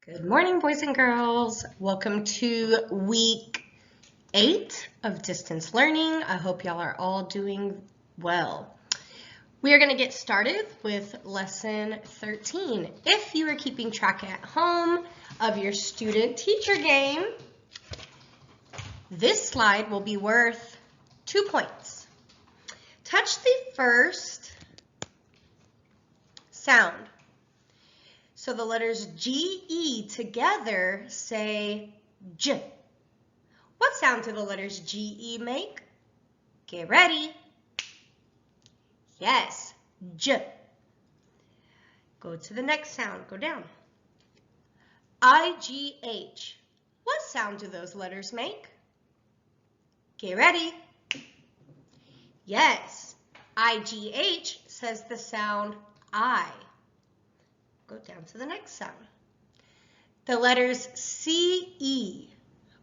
Good morning, boys and girls. Welcome to week 8 of distance learning. I hope y'all are all doing well. We are going to get started with lesson 13. If you are keeping track at home of your student-teacher game, this slide will be worth 2 points. Touch the first sound. So the letters G, E together say J. What sound do the letters G, E make? Get ready. Yes, J. Go to the next sound, go down. I, G, H. What sound do those letters make? Get ready. Yes, I, G, H says the sound I. Go down to the next sound. The letters C, E.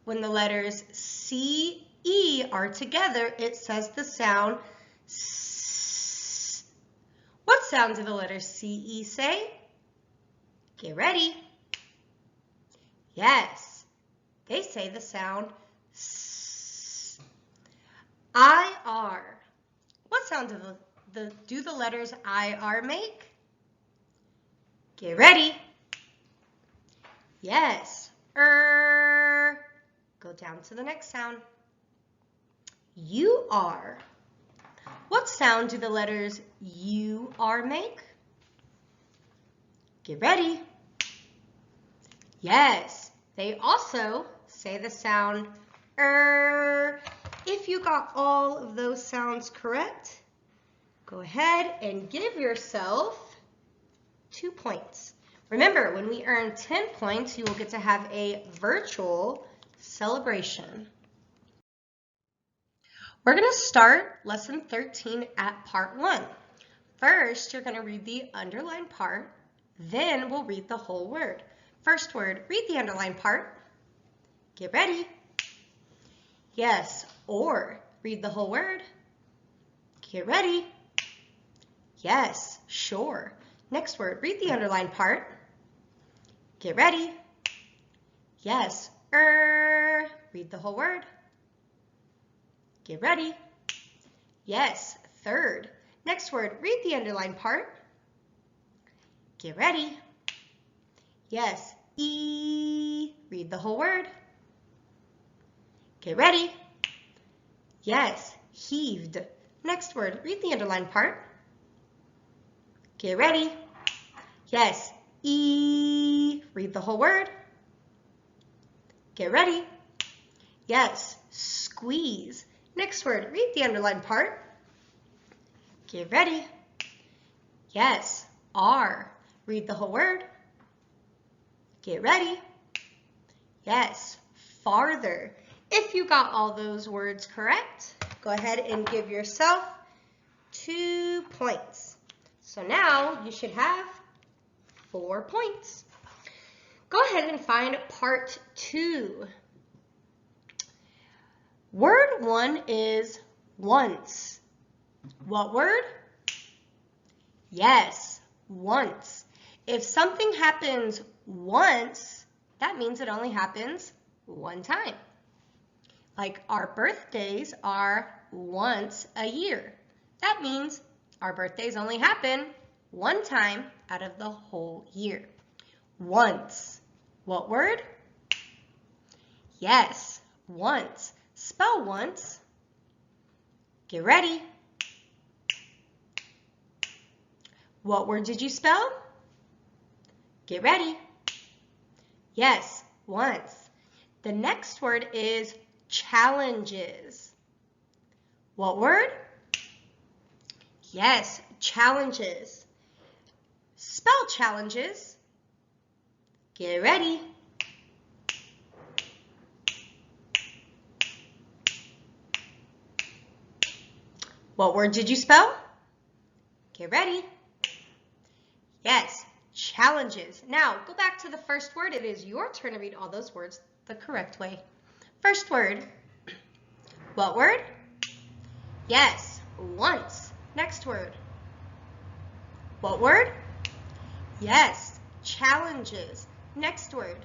When the letters C, E are together, it says the sound S. What sound do the letters C, E say? Get ready. Yes, they say the sound S. I, R. What sound do the letters I, R make? Get ready. Yes, Go down to the next sound. U, R. What sound do the letters U, R make? Get ready. Yes, they also say the sound If you got all of those sounds correct, go ahead and give yourself 2 points. Remember, when we earn 10 points, you will get to have a virtual celebration. We're going to start lesson 13 at part 1. First, you're going to read the underlined part, then we'll read the whole word. First word, read the underlined part. Get ready. Yes, or read the whole word. Get ready. Yes, sure. Next word, read the underlined part. Get ready. Yes, read the whole word. Get ready. Yes, third. Next word, read the underlined part. Get ready. Yes, E, read the whole word. Get ready. Yes, heaved. Next word, read the underlined part. Get ready. Yes, E, read the whole word. Get ready. Yes, squeeze. Next word, read the underlined part. Get ready. Yes, R, read the whole word. Get ready. Yes, farther. If you got all those words correct, go ahead and give yourself 2 points. So now you should have 4 points. Go ahead and find part 2. Word 1 is once. What word? Yes, once. If something happens once, that means it only happens one time. Like our birthdays are once a year. That means our birthdays only happen one time out of the whole year. Once. What word? Yes, once. Spell once. Get ready. What word did you spell? Get ready. Yes, once. The next word is challenges. What word? Yes, challenges. Spell challenges. Get ready. What word did you spell? Get ready. Yes, challenges. Now, go back to the first word. It is your turn to read all those words the correct way. First word. What word? Yes, once. Next word. What word? Yes, challenges. Next word.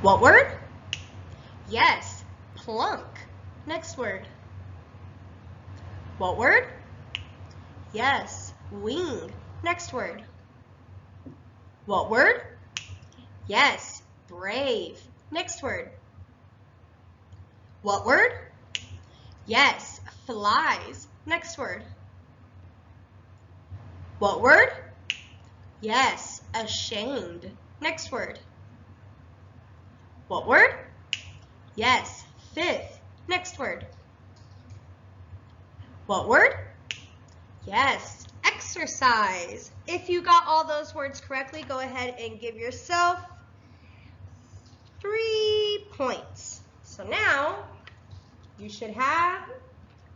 What word? Yes, plunk. Next word. What word? Yes, wing. Next word. What word? Yes, brave. Next word. What word? Yes, flies. Next word. What word? Yes, ashamed. Next word. What word? Yes, fifth. Next word. What word? Yes, exercise. If you got all those words correctly, go ahead and give yourself 3 points. So now you should have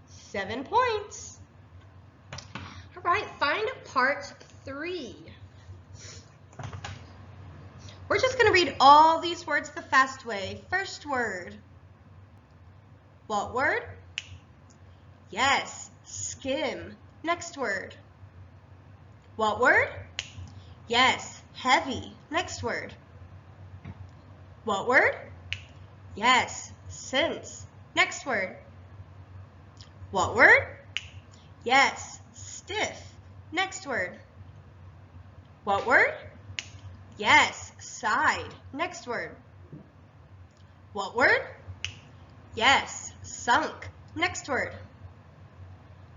7 points. All right, find part 3. We're just going to read all these words the fast way. First word. What word? Yes, skim. Next word. What word? Yes, heavy. Next word. What word? Yes, since. Next word. What word? Yes, stiff. Next word. What word? Yes, side. Next word. What word? Yes, sunk. Next word.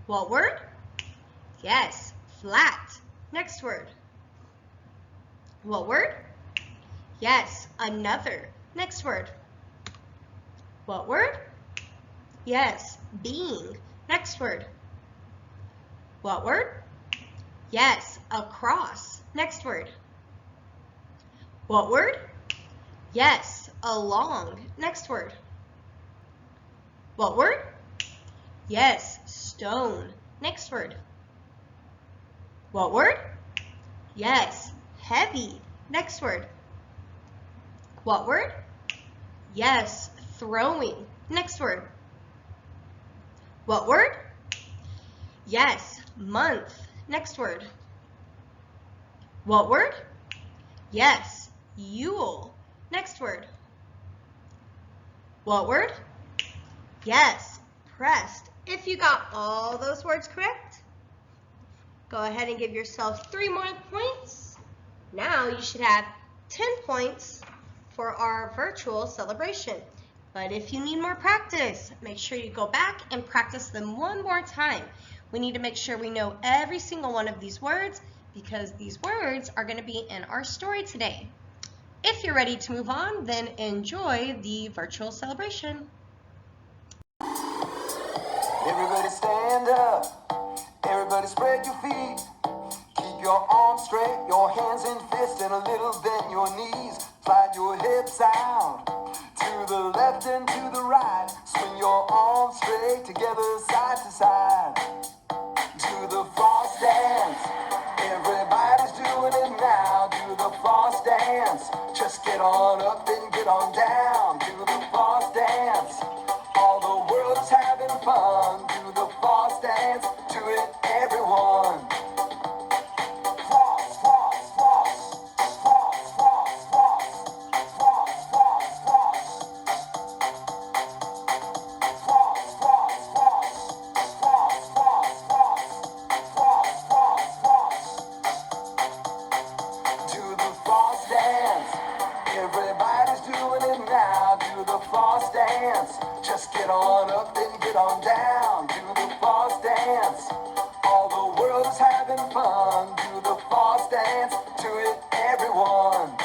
What word? Yes, flat. Next word. What word? Yes, another. Next word. What word? Yes, being. Next word. What word? Yes, across. Next word. What word? Yes, along. Next word. What word? Yes, stone. Next word. What word? Yes, heavy. Next word. What word? Yes, throwing. Next word. What word? Yes, month. Next word. What word? Yes, Yule. Next word. What word? Yes, pressed. If you got all those words correct, go ahead and give yourself 3 more points. Now you should have 10 points for our virtual celebration. But if you need more practice, make sure you go back and practice them one more time. We need to make sure we know every single one of these words because these words are going to be in our story today. If you're ready to move on, then enjoy the virtual celebration. Everybody stand up, everybody spread your feet. Keep your arms straight, your hands in fists, and a little bend your knees. Slide your hips out to the left and to the right. Swing your arms straight together, side to side. Do the floss dance, everybody's doing it now. Do the floss dance, just get on up and get on down. Do the floss dance, all the world is having fun. Do the floss dance, do it everyone. Floss, floss, floss, floss, floss, floss, floss, floss, floss. Floss, floss, floss, floss, floss, floss, floss, floss. Do the floss dance, everybody's doing it now. Do the floss dance, just get on up and get on down. Do the floss dance, all the world is having fun. Do the floss dance, do it everyone.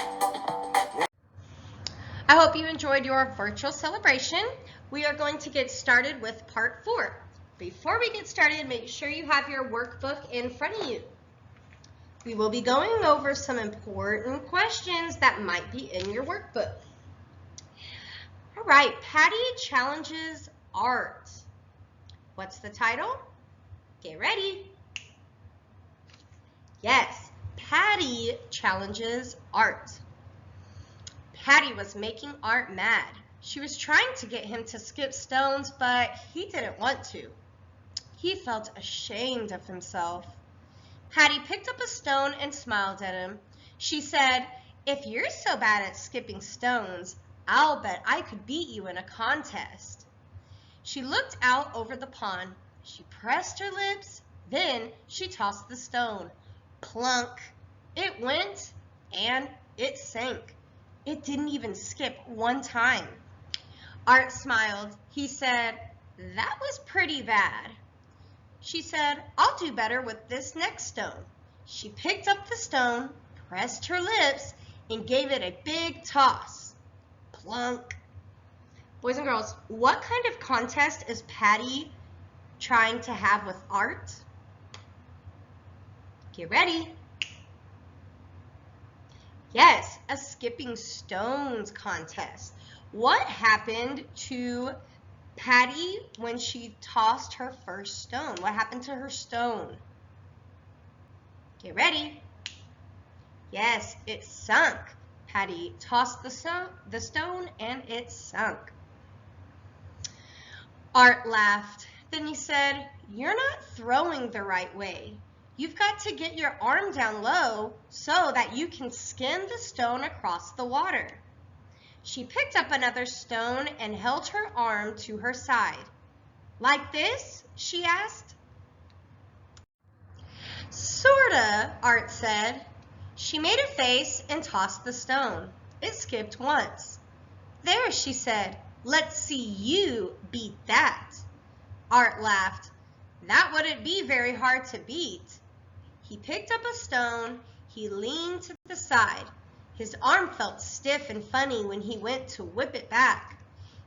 I hope you enjoyed your virtual celebration. We are going to get started with part 4. Before we get started, make sure you have your workbook in front of you. We will be going over some important questions that might be in your workbook. All right, Patty challenges art. What's the title? Get ready. Yes, Patty challenges art. Patty was making Art mad. She was trying to get him to skip stones, but he didn't want to. He felt ashamed of himself. Patty picked up a stone and smiled at him. She said, "If you're so bad at skipping stones, I'll bet I could beat you in a contest." She looked out over the pond. She pressed her lips. Then she tossed the stone. Plunk! It went, and it sank. It didn't even skip one time. Art smiled. He said, "That was pretty bad." She said, "I'll do better with this next stone." She picked up the stone, pressed her lips, and gave it a big toss. Plunk! Boys and girls, what kind of contest is Patty trying to have with Art? Get ready. Yes, a skipping stones contest. What happened to Patty when she tossed her first stone? What happened to her stone? Get ready. Yes, it sunk. Patty tossed the stone and it sunk. Art laughed. Then he said, "You're not throwing the right way. You've got to get your arm down low so that you can skim the stone across the water." She picked up another stone and held her arm to her side. "Like this?" she asked. "Sorta," Art said. She made a face and tossed the stone. It skipped once. "There," she said. "Let's see you beat that." Art laughed. "That wouldn't be very hard to beat." He picked up a stone. He leaned to the side. His arm felt stiff and funny when he went to whip it back.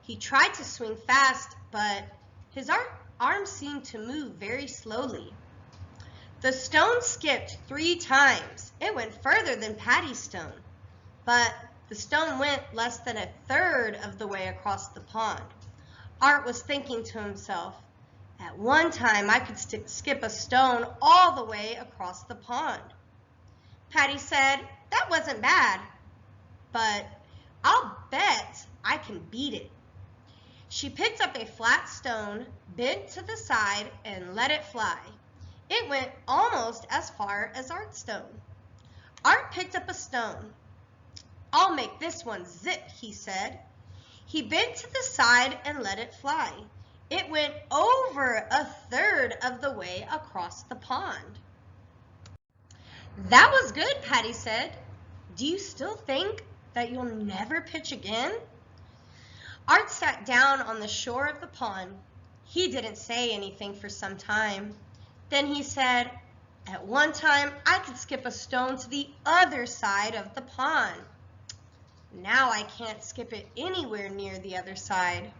He tried to swing fast, but his arm seemed to move very slowly. The stone skipped 3 times. It went further than Patty's stone, but the stone went less than a third of the way across the pond. Art was thinking to himself, "At one time I could skip a stone all the way across the pond." Patty said, "That wasn't bad, but I'll bet I can beat it." She picked up a flat stone, bent to the side, and let it fly. It went almost as far as Art's stone. Art picked up a stone. "I'll make this one zip," he said. He bent to the side and let it fly. It went over a third of the way across the pond. "That was good," Patty said. "Do you still think that you'll never pitch again?" Art sat down on the shore of the pond. He didn't say anything for some time. Then he said, "At one time, I could skip a stone to the other side of the pond. Now I can't skip it anywhere near the other side."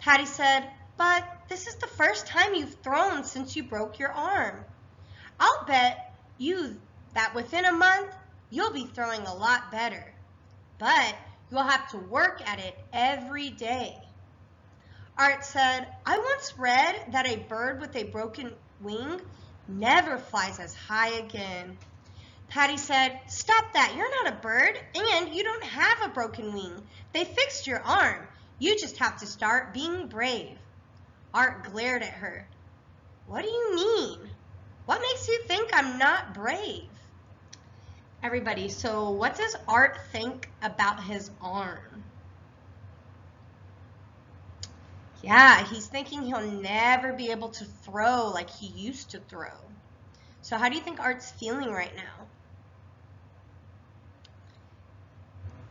Patty said, "But this is the first time you've thrown since you broke your arm. I'll bet you that within a month, you'll be throwing a lot better. But you'll have to work at it every day." Art said, "I once read that a bird with a broken wing never flies as high again." Patty said, "Stop that. You're not a bird, and you don't have a broken wing. They fixed your arm. You just have to start being brave." Art glared at her. "What do you mean? What makes you think I'm not brave?" Everybody, so what does Art think about his arm? Yeah, he's thinking he'll never be able to throw like he used to throw. So how do you think Art's feeling right now?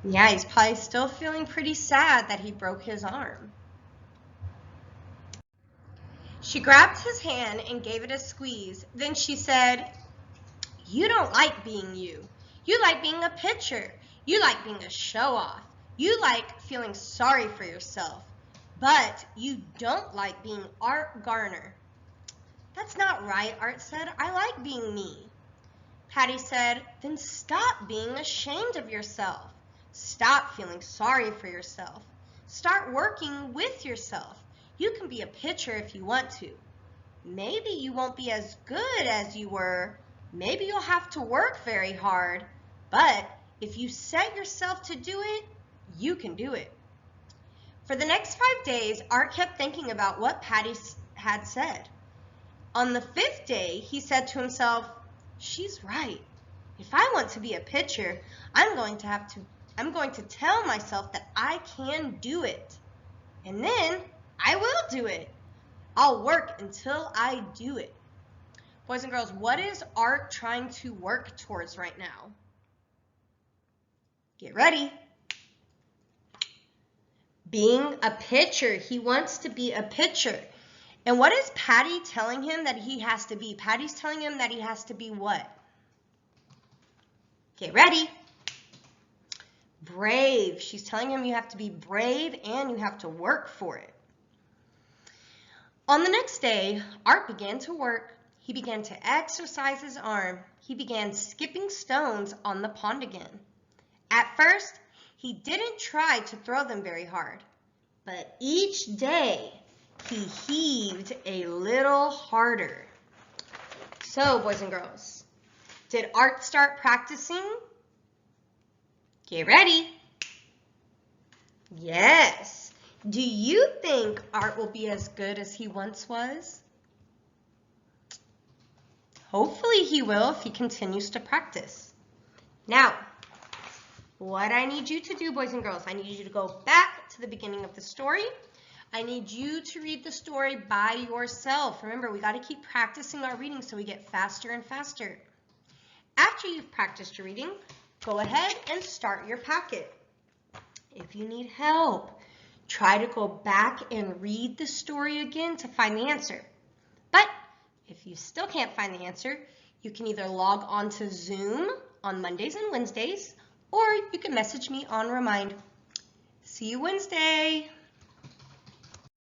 Yeah, he's probably still feeling pretty sad that he broke his arm. She grabbed his hand and gave it a squeeze. Then she said, "You don't like being you. You like being a pitcher. You like being a show-off. You like feeling sorry for yourself. But you don't like being Art Garner." "That's not right," Art said. "I like being me." Patty said, "Then stop being ashamed of yourself. Stop feeling sorry for yourself. Start working with yourself. You can be a pitcher if you want to. Maybe you won't be as good as you were. Maybe you'll have to work very hard. But if you set yourself to do it, you can do it." For the next 5 days, Art kept thinking about what Patty had said. On the 5th day, he said to himself, "She's right. If I want to be a pitcher, I'm going to tell myself that I can do it. And then I will do it. I'll work until I do it. Boys and girls, what is Art trying to work towards right now? Get ready. Being a pitcher. He wants to be a pitcher. And what is Patty telling him that he has to be? Patty's telling him that he has to be what? Get ready. Brave. She's telling him you have to be brave and you have to work for it. On the next day, Art began to work. He began to exercise his arm. He began skipping stones on the pond again. At first, he didn't try to throw them very hard, but each day he heaved a little harder. So, boys and girls, did Art start practicing? Get ready. Yes. Do you think Art will be as good as he once was? Hopefully he will if he continues to practice. Now, what I need you to do, boys and girls, I need you to go back to the beginning of the story. I need you to read the story by yourself. Remember, we got to keep practicing our reading so we get faster and faster. After you've practiced your reading, go ahead and start your packet. If you need help, try to go back and read the story again to find the answer. But if you still can't find the answer, you can either log on to Zoom on Mondays and Wednesdays, or you can message me on Remind. See you Wednesday.